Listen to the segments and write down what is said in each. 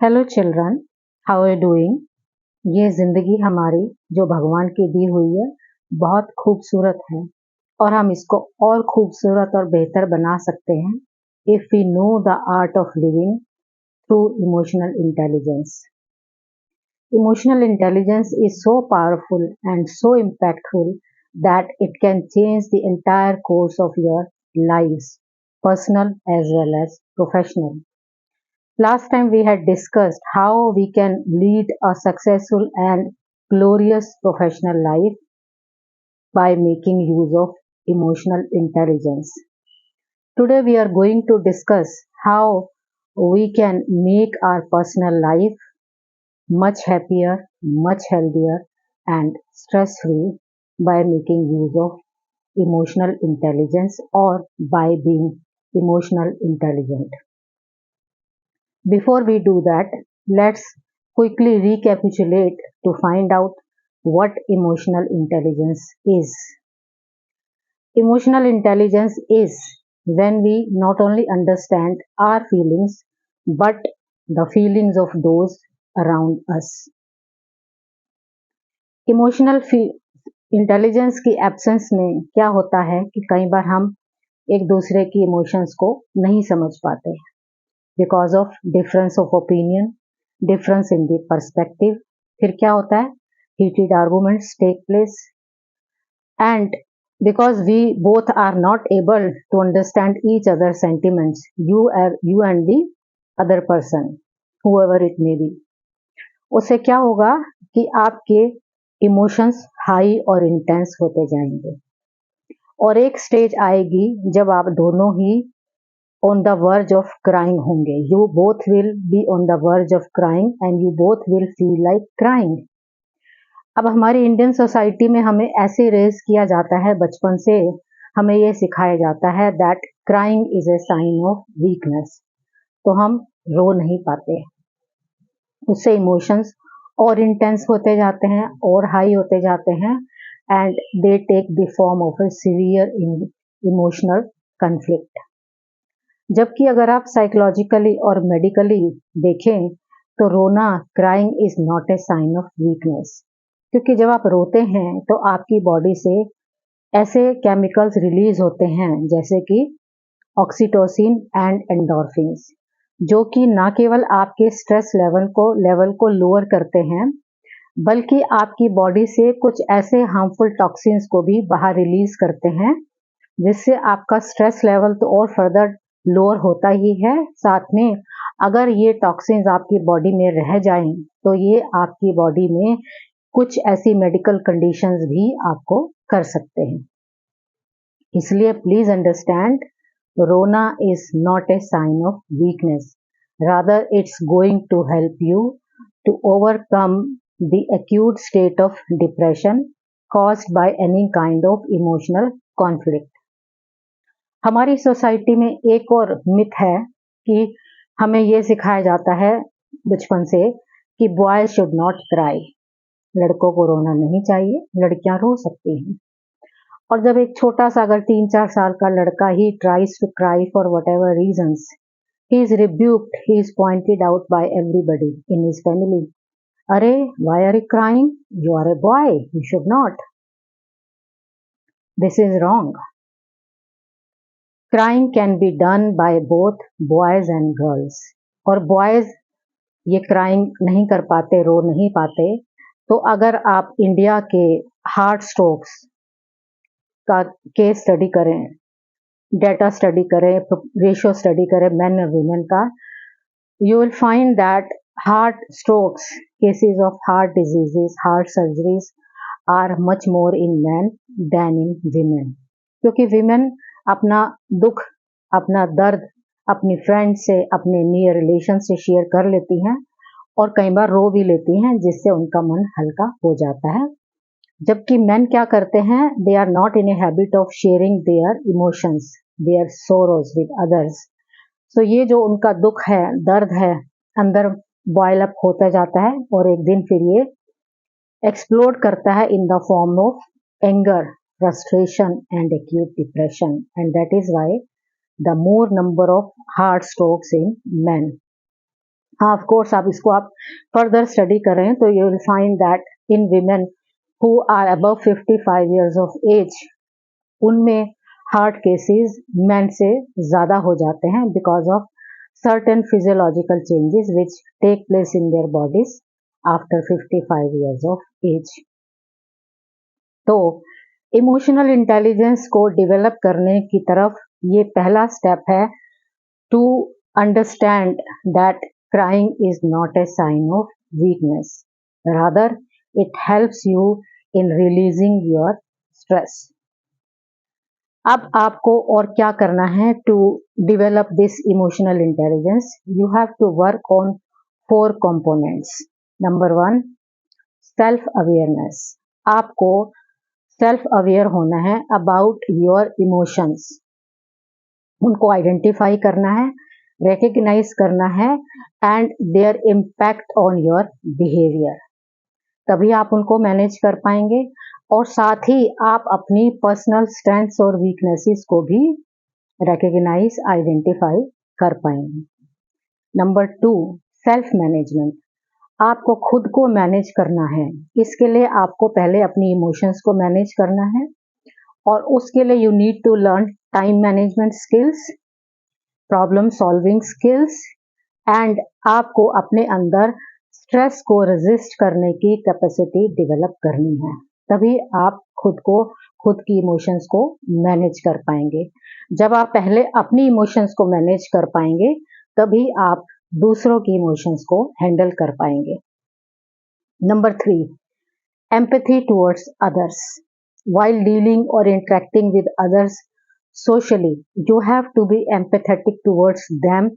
Hello children, how are doing. ये ज़िंदगी हमारी जो भगवान की दी हुई है बहुत खूबसूरत है और हम इसको और खूबसूरत और बेहतर बना सकते हैं if we know the art of living through emotional intelligence. Emotional intelligence is so powerful and so impactful that it can change the entire course of your lives, personal as well as professional. Last time we had discussed how we can lead a successful and glorious professional life by making use of emotional intelligence. Today we are going to discuss how we can make our personal life much happier, much healthier, and stress free by making use of emotional intelligence or by being emotional intelligent. Before we do that, let's quickly recapitulate to find out what emotional intelligence is. Emotional intelligence is when we not only understand our feelings but the feelings of those around us. Emotional intelligence की absence में क्या होता है कि कई बार हम एक दूसरे की इमोशंस को नहीं समझ पाते because of difference of opinion, difference in the perspective. फिर क्या होता है, heated arguments take place and because we both are not able to understand each other's sentiments, you and the other person, whoever it may be, उससे क्या होगा कि आपके emotions high और इंटेंस होते जाएंगे और एक स्टेज आएगी जब आप दोनों ही on the verge of crying होंगे। You both will be on the verge of crying and you both will feel like crying. अब हमारी इंडियन सोसाइटी में हमें ऐसे रेज किया जाता है, बचपन से हमें ये सिखाया जाता है that crying is a sign of weakness, तो हम रो नहीं पाते, उससे इमोशंस और इंटेंस होते जाते हैं और हाई होते जाते हैं and they take the form of a severe emotional conflict. जबकि अगर आप साइकोलॉजिकली और मेडिकली देखें तो रोना, crying is not a sign of weakness, क्योंकि जब आप रोते हैं तो आपकी बॉडी से ऐसे केमिकल्स रिलीज होते हैं जैसे कि ऑक्सीटोसिन एंड एंडोर्फिन्स, जो कि ना केवल आपके स्ट्रेस लेवल को लोअर करते हैं बल्कि आपकी बॉडी से कुछ ऐसे हार्मफुल टॉक्सिन्स को भी बाहर रिलीज करते हैं, जिससे आपका स्ट्रेस लेवल तो और फर्दर लोअर होता ही है। साथ में अगर ये टॉक्सिन्स आपकी बॉडी में रह जाएं तो ये आपकी बॉडी में कुछ ऐसी मेडिकल कंडीशंस भी आपको कर सकते हैं। इसलिए प्लीज अंडरस्टैंड, रोना is not a sign of weakness, rather it's going to help you to overcome the acute state of depression caused by any kind of emotional conflict. हमारी सोसाइटी में एक और मिथ है कि हमें ये सिखाया जाता है बचपन से कि बॉयज शुड नॉट क्राई, लड़कों को रोना नहीं चाहिए, लड़कियां रो सकती हैं। और जब एक छोटा सा अगर 3-4 साल का लड़का ही tries to cry for whatever reasons, he is rebuked, he is pointed out by everybody in his family, अरे why are you crying, you are a boy, you should not, this is wrong. Crying can be done by both boys and girls, और boys ये crying नहीं कर पाते, रो नहीं पाते, तो अगर आप इंडिया के हार्ट स्ट्रोक्स का केस स्टडी करें, डेटा स्टडी करें, रेशियो स्टडी करें मैन और वुमेन का, you will find that heart strokes, cases of heart diseases, heart surgeries are much more in man than in women, क्योंकि women अपना दुख, अपना दर्द अपनी फ्रेंड से, अपने नियर रिलेशन से शेयर कर लेती हैं और कई बार रो भी लेती हैं, जिससे उनका मन हल्का हो जाता है। जबकि मैन क्या करते हैं, they are not in a habit of sharing their emotions, their sorrows with others. So ये जो उनका दुख है, दर्द है, अंदर बॉयल अप होता जाता है और एक दिन फिर ये एक्सप्लोड करता है in the form of anger, frustration and acute depression, and that is why the more number of heart strokes in men. हाँ, ऑफ कोर्स आप इसको आप फर्दर स्टडी कर रहे हैं तो you will find that in women who are above 55 years of age, उनमें heart cases men से ज़्यादा हो जाते हैं because of certain physiological changes which take place in their bodies after 55 years of age. तो इमोशनल इंटेलिजेंस को develop करने की तरफ ये पहला स्टेप है, to understand that crying is not a sign of weakness. Rather, it helps you in releasing your stress. अब आपको और क्या करना है to develop this emotional intelligence? You have to work on 4 components. Number 1, self awareness. आपको self aware होना है about your emotions, उनको आइडेंटिफाई करना है, रिकग्नाइज करना है and their impact on your behaviour, तभी आप उनको मैनेज कर पाएंगे और साथ ही आप अपनी पर्सनल स्ट्रेंथ्स और वीकनेसेस को भी रिकग्नाइज आइडेंटिफाई कर पाएंगे। Number 2, self management. आपको खुद को मैनेज करना है, इसके लिए आपको पहले अपनी इमोशंस को मैनेज करना है और उसके लिए you need to learn time management skills, problem solving skills and आपको अपने अंदर स्ट्रेस को रेजिस्ट करने की कैपेसिटी डेवलप करनी है, तभी आप खुद की इमोशंस को मैनेज कर पाएंगे। जब आप पहले अपनी इमोशंस को मैनेज कर पाएंगे तभी आप दूसरों की इमोशंस को हैंडल कर पाएंगे। Number 3, empathy towards others. While dealing or interacting with others socially, you have to be empathetic towards them,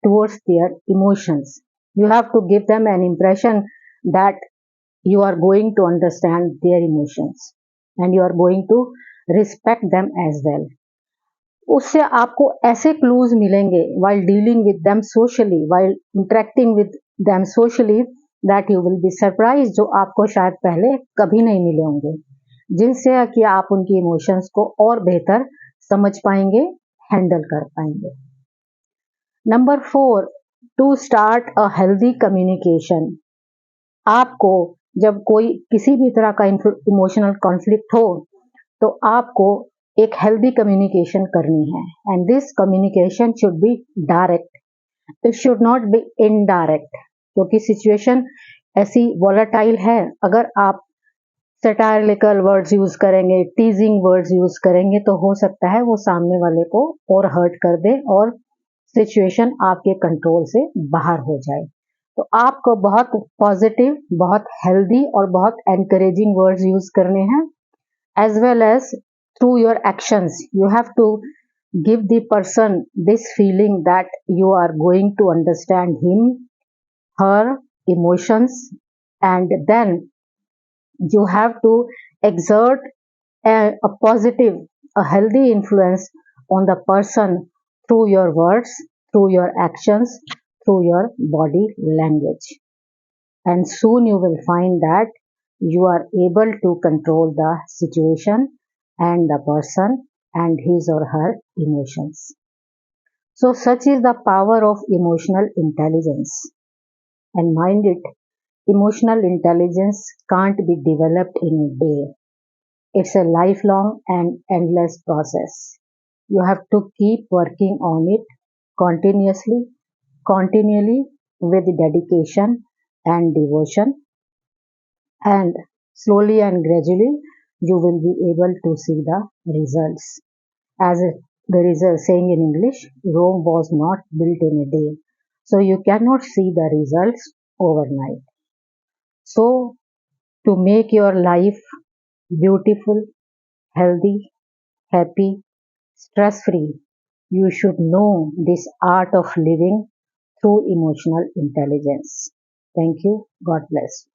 towards their emotions. You have to give them an impression that you are going to understand their emotions and you are going to respect them as well. उससे आपको ऐसे clues मिलेंगे while dealing with them socially, while interacting with them socially, that you will be surprised, जो आपको शायद पहले कभी नहीं मिले होंगे, जिनसे कि आप उनकी इमोशंस को और बेहतर समझ पाएंगे, हैंडल कर पाएंगे। Number 4, to start a healthy communication. आपको जब कोई किसी भी तरह का इमोशनल कॉन्फ्लिक्ट हो तो आपको एक हेल्दी कम्युनिकेशन करनी है and this communication should be direct, it should not be indirect, क्योंकि सिचुएशन ऐसी वॉलेटाइल है। अगर आप सटायरिकल वर्ड्स यूज करेंगे, टीजिंग वर्ड्स यूज करेंगे तो हो सकता है वो सामने वाले को और हर्ट कर दे और सिचुएशन आपके कंट्रोल से बाहर हो जाए। तो आपको बहुत पॉजिटिव, बहुत हेल्दी और बहुत एनकरेजिंग वर्ड्स यूज करने हैं, as well as through your actions you have to give the person this feeling that you are going to understand him, her emotions and then you have to exert a positive, a healthy influence on the person through your words, through your actions, through your body language. And soon you will find that you are able to control the situation and the person and his or her emotions. So such is the power of emotional intelligence. And mind it, emotional intelligence can't be developed in a day. It's a lifelong and endless process. You have to keep working on it continually with dedication and devotion, and slowly and gradually you will be able to see the results. As there is a saying in English, Rome was not built in a day. So you cannot see the results overnight. So to make your life beautiful, healthy, happy, stress free, you should know this art of living through emotional intelligence. Thank you. God bless.